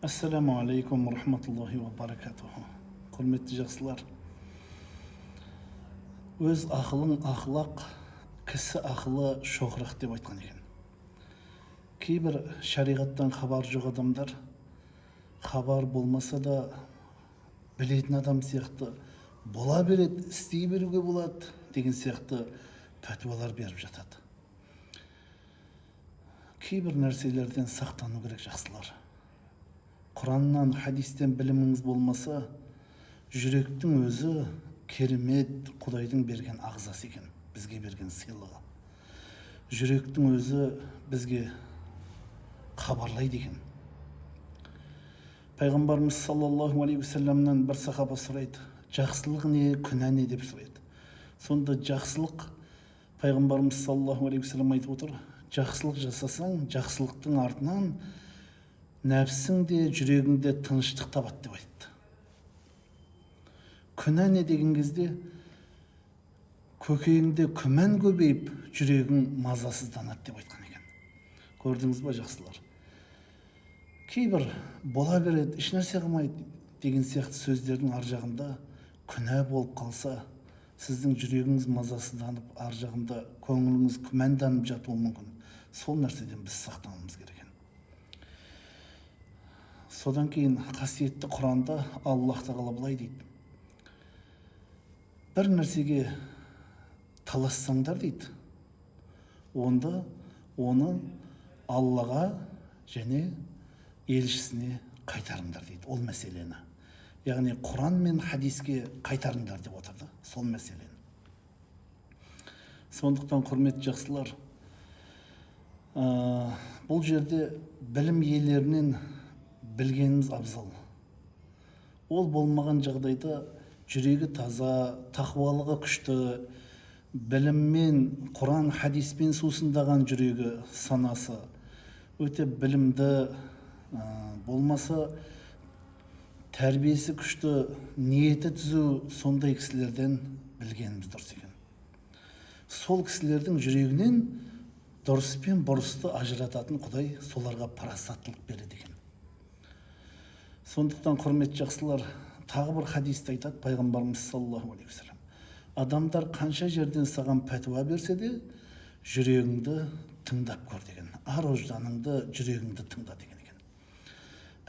Ассаламу алейкум рахматуллахи ва баракатуху. Құрметті жақсылар, өз ақылың ақылақ, кісі ақылы шоқырақ деп айтқан екен. Кейбір шариғаттан хабар жоқ адамдар, хабар болмаса да білетін адам сияқты бола береді, істей беруге болады деген сияқты пәтуалар беріп жатады. Кейбір нәрселерден сақтану керек жақсылар. Құраннан, хадистен біліміңіз болмаса, жүректің өзі керемет Құдайдың берген ағзасы екен, бізге берген сыйлығы. Жүректің өзі бізге хабарлайды екен. Пайғамбарымыз саллаллаху алейхи вассаламнан бір сахаба сұрайды, жақсылық не, күнә не деп сұрайды. Сонда жақсылық, пайғамбарымыз саллаллаху алейхи вассалам айтып отыр, жақсылық жасасаң, жақсылықтың артынан нәпсің де жүрегің де тыныштық табады деп айтты. Күнә не деген кезде көкейіңде күмән көбейіп, жүрегің мазасызданады деп айтқан екен. Көрдіңіз ба жақсылар? Кейбір бола береді, ешнәрсе қылмайды деген сияқты сөздердің ар жағында күнә болып қалса, сіздің жүрегіңіз мазасызданып, ар жағында көңіліңіз күмәнданып жатуы мүмкін. Сол нәрседен біз сақтануымыз керек. Содан кейін қасиетті Құранда Аллах тағала былай дейді: бір нәрсеге талассаңдар дейді, онда оны Аллаға және елшісіне қайтарыңдар дейді, ол мәселені. Яғни Құран мен хадиске қайтарыңдар деп отырды, сол мәселені. Сондықтан құрметті жақсылар, бұл жерде білім иелерінен білгеніміз абзал. Ол болмаған жағдайда жүрегі таза, тақуалығы күшті, біліммен, Құран, хадиспен сусындаған жүрегі, санасы өте білімді, болмаса тәрбиесі күшті, ниеті түзу, сондай кісілерден білгеніміз дұрыс екен. Сол кісілердің жүрегінен дұрыс пен бұрысты ажырататын Құдай соларға парасаттылық береді екен. Сондықтан құрметті жақсылар, тағы бір хадисте айтады пайғамбарымыз саллаллаху алейхи вассалам: адамдар қанша жерден саған пәтуа берсе де, жүрегіңді тыңдап көр деген. Ар ожданыңды, жүрегіңді тыңда деген екен.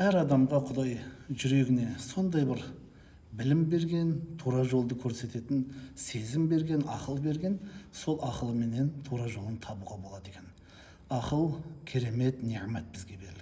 Әр адамға Құдай жүрегіне сондай бір білім берген, тура жолды көрсететін сезім берген, ақыл берген, сол ақылыменен тура жолын табуға болады екен. Ақыл керемет неғмет бізге берілген.